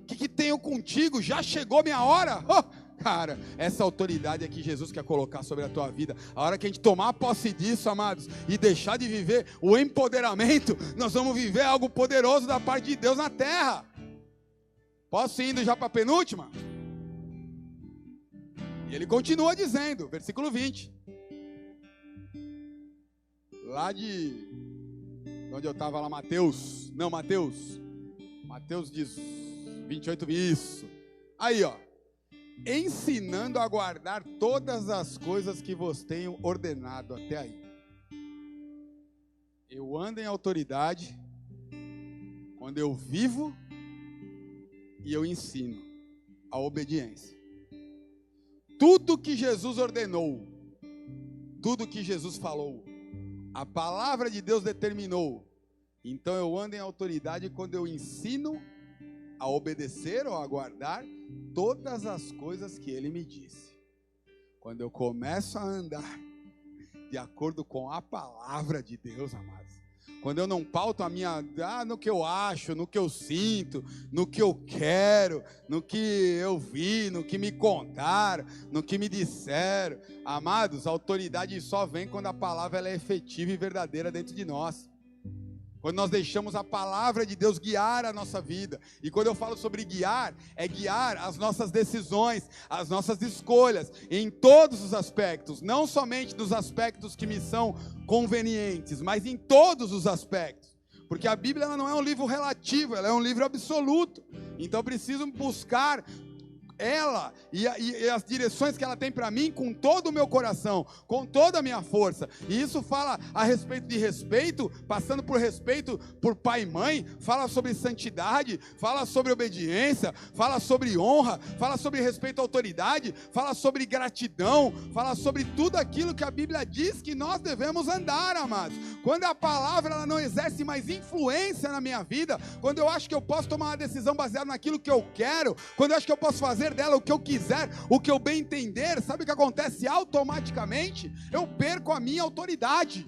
Que tenho contigo? Já chegou minha hora? Oh! Cara, essa autoridade é que Jesus quer colocar sobre a tua vida. A hora que a gente tomar posse disso, amados, e deixar de viver o empoderamento, nós vamos viver algo poderoso da parte de Deus na terra. Posso ir indo já para a penúltima? E ele continua dizendo, versículo 20. Lá de onde eu estava lá, Mateus diz 28, isso. Aí, ó. Ensinando a guardar todas as coisas que vos tenho ordenado. Até aí. Eu ando em autoridade quando eu vivo e eu ensino a obediência. tudo que Jesus ordenou, tudo que Jesus falou, a palavra de Deus determinou. Então eu ando em autoridade quando eu ensino a obedecer ou a guardar todas as coisas que Ele me disse. Quando eu começo a andar de acordo com a palavra de Deus, amados, quando eu não pauto a minha, no que eu acho, no que eu sinto, no que eu quero, no que eu vi, no que me contaram, no que me disseram, amados, a autoridade só vem quando a palavra ela é efetiva e verdadeira dentro de nós. Quando nós deixamos a palavra de Deus guiar a nossa vida. E quando eu falo sobre guiar, é guiar as nossas decisões, as nossas escolhas, em todos os aspectos. Não somente nos aspectos que me são convenientes, mas em todos os aspectos. Porque a Bíblia ela não é um livro relativo, ela é um livro absoluto. Então eu preciso buscar ela e as direções que ela tem para mim com todo o meu coração, com toda a minha força. E isso fala a respeito de respeito, passando por respeito por pai e mãe, fala sobre santidade, fala sobre obediência, fala sobre honra, fala sobre respeito à autoridade, fala sobre gratidão, fala sobre tudo aquilo que a Bíblia diz que nós devemos andar, amados. Quando a palavra ela não exerce mais influência na minha vida, quando eu acho que eu posso tomar uma decisão baseada naquilo que eu quero, quando eu acho que eu posso fazer dela o que eu quiser, o que eu bem entender, sabe o que acontece? Automaticamente eu perco a minha autoridade.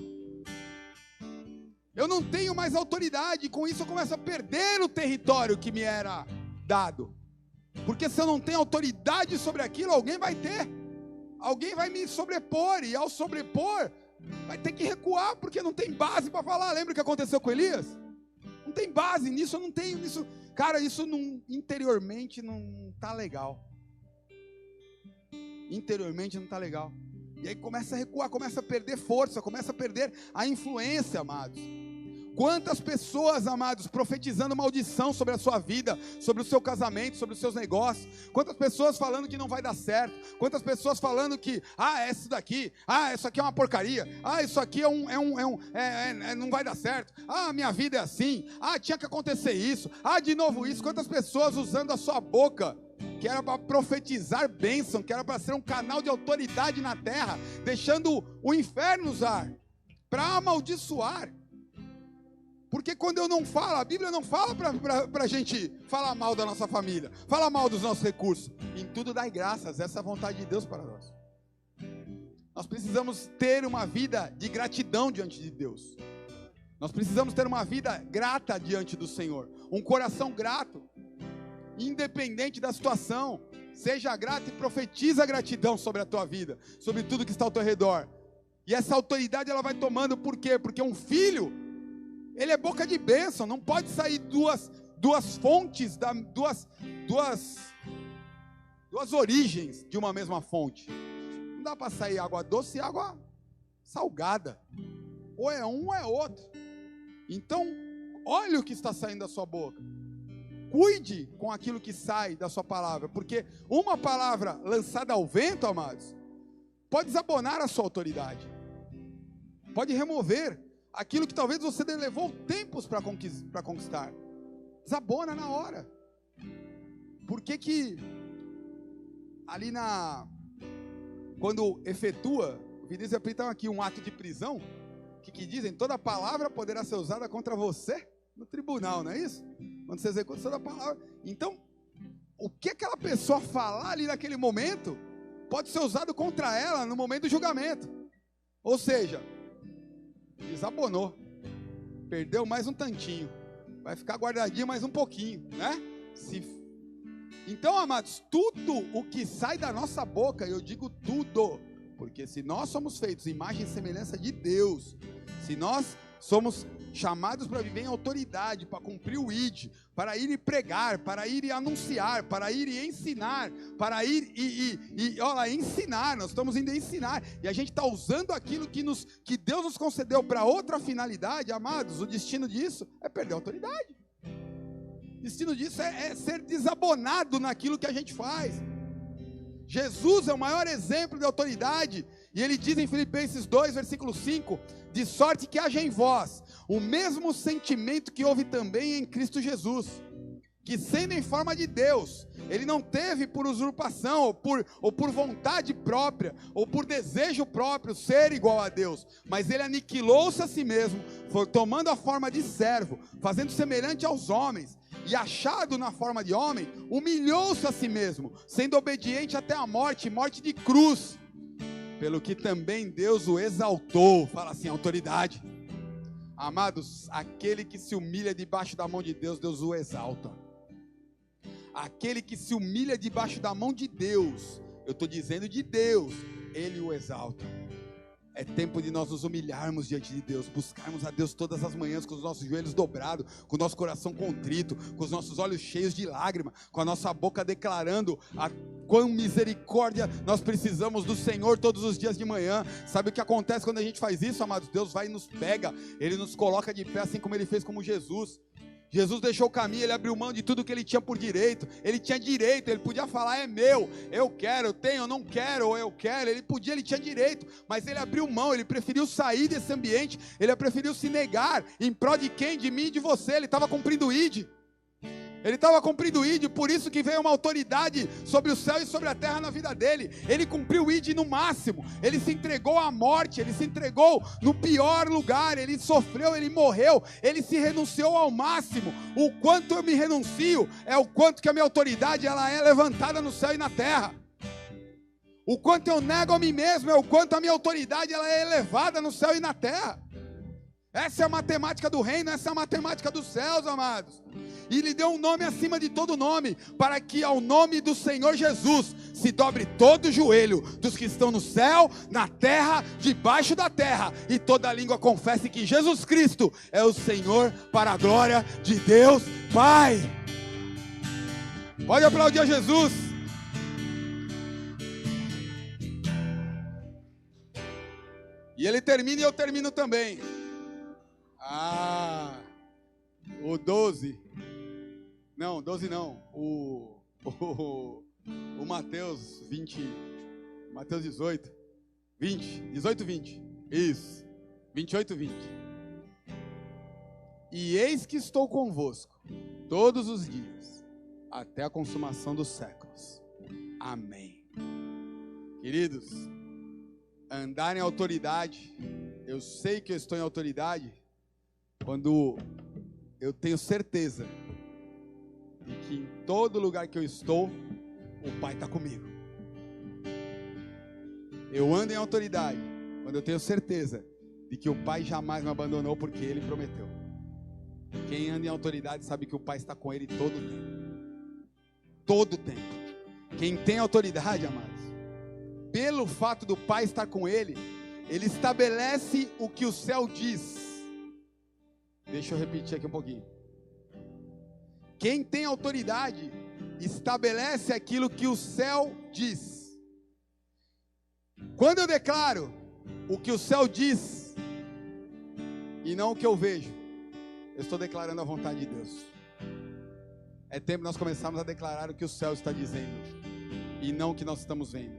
Eu não tenho mais autoridade, e com isso eu começo a perder o território que me era dado. Porque se eu não tenho autoridade sobre aquilo, alguém vai ter. Alguém vai me sobrepor, e ao sobrepor, vai ter que recuar, porque não tem base para falar. Lembra o que aconteceu com Elias? Não tem base nisso, eu não tenho nisso. Cara, isso não, interiormente não está legal. Interiormente não está legal. E aí começa a recuar, começa a perder força, começa a perder a influência, amados. Quantas pessoas, amados, profetizando maldição sobre a sua vida, sobre o seu casamento, sobre os seus negócios. Quantas pessoas falando que não vai dar certo. Quantas pessoas falando que, é isso daqui, isso aqui é uma porcaria. Isso aqui não vai dar certo. Minha vida é assim. Tinha que acontecer isso. De novo isso. Quantas pessoas usando a sua boca, que era para profetizar bênção, que era para ser um canal de autoridade na terra, deixando o inferno usar, para amaldiçoar. Porque quando eu não falo, a Bíblia não fala para a gente falar mal da nossa família, falar mal dos nossos recursos. Em tudo dai graças, essa é a vontade de Deus para nós. Nós precisamos ter uma vida de gratidão diante de Deus. Nós precisamos ter uma vida grata diante do Senhor. Um coração grato, independente da situação. Seja grato e profetiza a gratidão sobre a tua vida, sobre tudo que está ao teu redor. E essa autoridade ela vai tomando, por quê? Porque um filho, ele é boca de bênção, não pode sair duas fontes, duas origens de uma mesma fonte. Não dá para sair água doce e água salgada. Ou é um ou é outro. Então, olha o que está saindo da sua boca. Cuide com aquilo que sai da sua palavra, porque uma palavra lançada ao vento, amados, pode desabonar a sua autoridade. Pode remover aquilo que talvez você levou tempos para conquistar. Desabona na hora. Por que ali quando efetua, o Vinícius aplicam aqui um ato de prisão, que dizem, toda palavra poderá ser usada contra você no tribunal, não é isso? Quando você executa toda palavra. Então, o que aquela pessoa falar ali naquele momento, pode ser usado contra ela no momento do julgamento. Ou seja, desabonou, perdeu mais um tantinho, vai ficar guardadinho mais um pouquinho, né? Então, amados, tudo o que sai da nossa boca, eu digo tudo, porque se nós somos feitos imagem e semelhança de Deus, se nós somos chamados para viver em autoridade, para cumprir o ID, para ir e pregar, para ir e anunciar, para ir e ensinar, para ir ensinar, nós estamos indo ensinar, e a gente está usando aquilo que Deus nos concedeu para outra finalidade, amados, o destino disso é perder a autoridade. O destino disso é ser desabonado naquilo que a gente faz. Jesus é o maior exemplo de autoridade, e ele diz em Filipenses 2, versículo 5, de sorte que haja em vós o mesmo sentimento que houve também em Cristo Jesus, que sendo em forma de Deus, ele não teve por usurpação, ou por vontade própria, ou por desejo próprio, ser igual a Deus, mas ele aniquilou-se a si mesmo, foi tomando a forma de servo, fazendo semelhante aos homens, e achado na forma de homem, humilhou-se a si mesmo, sendo obediente até a morte, morte de cruz, pelo que também Deus o exaltou. Fala assim, autoridade. Amados, aquele que se humilha debaixo da mão de Deus, Deus o exalta. Aquele que se humilha debaixo da mão de Deus, eu estou dizendo de Deus, Ele o exalta. É tempo de nós nos humilharmos diante de Deus, buscarmos a Deus todas as manhãs, com os nossos joelhos dobrados, com o nosso coração contrito, com os nossos olhos cheios de lágrima, com a nossa boca declarando a quão misericórdia nós precisamos do Senhor todos os dias de manhã. Sabe o que acontece quando a gente faz isso, amados? Deus vai e nos pega, Ele nos coloca de pé, assim como Ele fez como Jesus. Jesus deixou o caminho, Ele abriu mão de tudo que Ele tinha por direito. Ele tinha direito, Ele podia falar, é meu, eu quero, eu tenho, eu não quero, ou eu quero. Ele podia, Ele tinha direito, mas Ele abriu mão, Ele preferiu sair desse ambiente, Ele preferiu se negar, em prol de quem? De mim e de você. Ele estava cumprindo o ID. Ele estava cumprindo o ID, por isso que veio uma autoridade sobre o céu e sobre a terra na vida dele. Ele cumpriu o ID no máximo, ele se entregou à morte, ele se entregou no pior lugar, ele sofreu, ele morreu, ele se renunciou ao máximo. O quanto eu me renuncio é o quanto que a minha autoridade ela é levantada no céu e na terra. O quanto eu nego a mim mesmo é o quanto a minha autoridade ela é elevada no céu e na terra. Essa é a matemática do reino, essa é a matemática dos céus, amados. E lhe deu um nome acima de todo nome, para que ao nome do Senhor Jesus se dobre todo o joelho dos que estão no céu, na terra, debaixo da terra, e toda língua confesse que Jesus Cristo é o Senhor, para a glória de Deus Pai. Pode aplaudir a Jesus. E ele termina e eu termino também. O 12. Não, 12 não. O Mateus 20. Mateus 18. 20. 18, 20. Isso. 28, 20. E eis que estou convosco todos os dias, até a consumação dos séculos. Amém. Queridos, andar em autoridade, eu sei que eu estou em autoridade quando eu tenho certeza de que em todo lugar que eu estou, o Pai está comigo. Eu ando em autoridade quando eu tenho certeza de que o Pai jamais me abandonou, porque Ele prometeu. Quem anda em autoridade sabe que o Pai está com ele todo o tempo. Todo o tempo. Quem tem autoridade, amados, pelo fato do Pai estar com ele, ele estabelece o que o céu diz. Deixa eu repetir aqui um pouquinho. Quem tem autoridade estabelece aquilo que o céu diz. Quando eu declaro o que o céu diz e não o que eu vejo, eu estou declarando a vontade de Deus. É tempo de nós começarmos a declarar o que o céu está dizendo e não o que nós estamos vendo.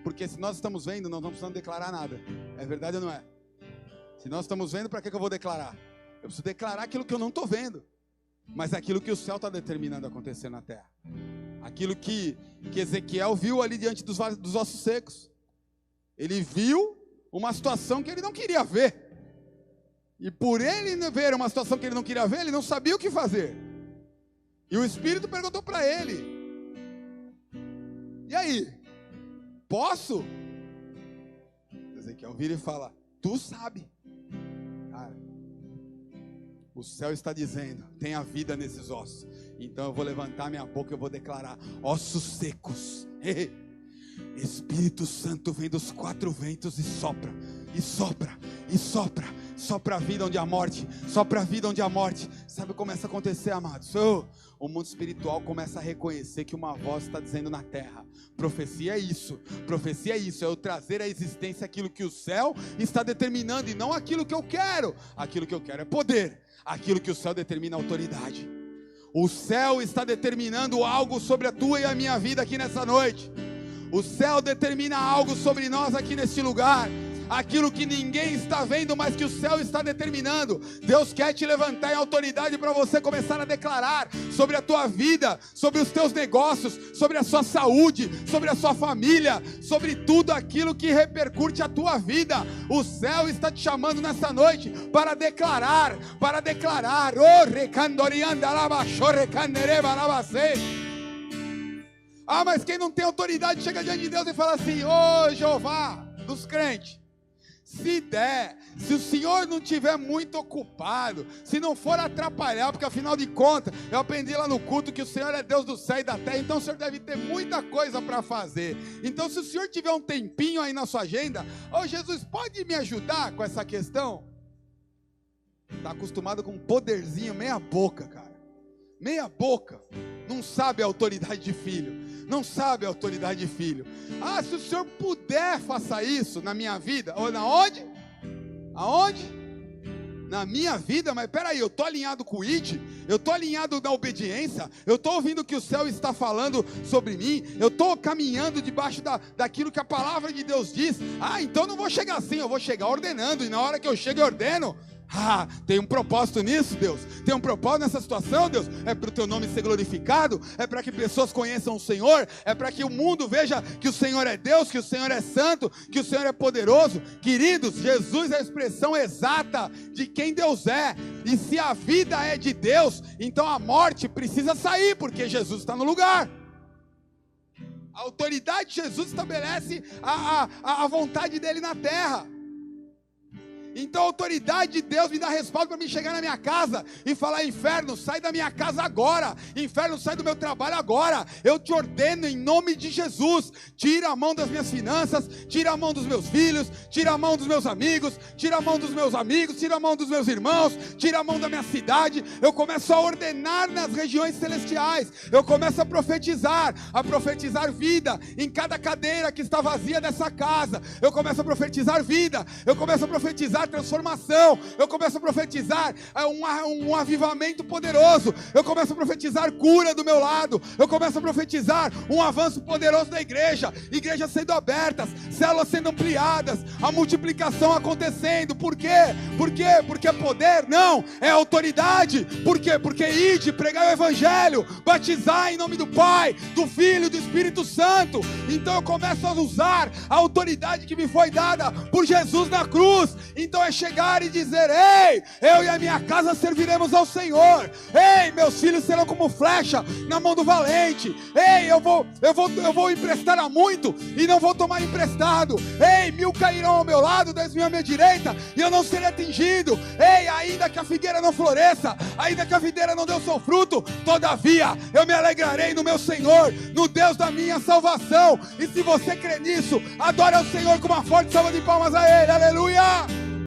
Porque se nós estamos vendo, nós não precisamos declarar nada. É verdade ou não é? Se nós estamos vendo, para que eu vou declarar? Eu preciso declarar aquilo que eu não estou vendo, mas aquilo que o céu está determinando acontecer na terra. Aquilo que Ezequiel viu ali diante dos ossos secos. Ele viu uma situação que ele não queria ver. E por ele ver uma situação que ele não queria ver, ele não sabia o que fazer. E o Espírito perguntou para ele: e aí? Posso? Ezequiel vira e fala: tu sabe. Cara, o céu está dizendo: tem a vida nesses ossos. Então eu vou levantar minha boca e eu vou declarar: ossos secos. Espírito Santo vem dos quatro ventos e sopra, e sopra, e sopra. Sopra a vida onde há morte, sopra a vida onde há morte. Sabe o que começa a acontecer, amados? O mundo espiritual começa a reconhecer que uma voz está dizendo na terra: profecia é isso, é eu trazer à existência aquilo que o céu está determinando, e não aquilo que eu quero. Aquilo que eu quero é poder, aquilo que o céu determina é autoridade. O céu está determinando algo sobre a tua e a minha vida aqui nessa noite. O céu determina algo sobre nós aqui neste lugar. aquilo que ninguém está vendo, mas que o céu está determinando. Deus quer te levantar em autoridade para você começar a declarar sobre a tua vida, sobre os teus negócios, sobre a sua saúde, sobre a sua família, sobre tudo aquilo que repercute a tua vida. O céu está te chamando nessa noite para declarar, mas quem não tem autoridade chega diante de Deus e fala assim: ô Jeová dos crentes, se der, se o Senhor não estiver muito ocupado, se não for atrapalhar, porque afinal de contas, eu aprendi lá no culto que o Senhor é Deus do céu e da terra, então o Senhor deve ter muita coisa para fazer. Então se o Senhor tiver um tempinho aí na sua agenda, ô Jesus, pode me ajudar com essa questão? Está acostumado com um poderzinho meia boca, cara, meia boca, não sabe a autoridade de filho. Não sabe a autoridade de filho. Se o Senhor puder, faça isso na minha vida. Ou na onde? Aonde? Na minha vida. Mas peraí, eu estou alinhado com o ID? Eu estou alinhado na obediência? Eu estou ouvindo o que o céu está falando sobre mim? Eu estou caminhando debaixo daquilo que a palavra de Deus diz? Então eu não vou chegar assim, eu vou chegar ordenando. E na hora que eu chego eu ordeno. Tem um propósito nisso, Deus. Tem um propósito nessa situação, Deus. É para o teu nome ser glorificado. É para que pessoas conheçam o Senhor. É para que o mundo veja que o Senhor é Deus, que o Senhor é santo, que o Senhor é poderoso. Queridos, Jesus é a expressão exata de quem Deus é. E se a vida é de Deus, então a morte precisa sair, porque Jesus está no lugar. A autoridade de Jesus estabelece a vontade dele na terra. Então a autoridade de Deus me dá respaldo para mim chegar na minha casa e falar: inferno, sai da minha casa agora, inferno, sai do meu trabalho agora, eu te ordeno em nome de Jesus, tira a mão das minhas finanças, tira a mão dos meus filhos, tira a mão dos meus amigos, tira a mão dos meus amigos, tira a mão dos meus irmãos, tira a mão da minha cidade. Eu começo a ordenar nas regiões celestiais, eu começo a profetizar vida em cada cadeira que está vazia dessa casa. Eu começo a profetizar vida, eu começo a profetizar transformação, eu começo a profetizar um avivamento poderoso, eu começo a profetizar cura do meu lado, eu começo a profetizar um avanço poderoso da igrejas sendo abertas, células sendo ampliadas, a multiplicação acontecendo. Por quê? Porque é poder? Não, é autoridade. Por quê? Porque ide, pregar o evangelho, batizar em nome do Pai, do Filho e do Espírito Santo. Então eu começo a usar a autoridade que me foi dada por Jesus na cruz. Então é chegar e dizer: ei, eu e a minha casa serviremos ao Senhor. Ei, meus filhos serão como flecha na mão do valente. Ei, eu vou emprestar a muito e não vou tomar emprestado. Ei, 1000 cairão ao meu lado, 10.000 à minha direita, e eu não serei atingido. Ei, ainda que a figueira não floresça, ainda que a videira não dê o seu fruto, todavia eu me alegrarei no meu Senhor, no Deus da minha salvação. E se você crê nisso, adore ao Senhor com uma forte salva de palmas a Ele. Aleluia!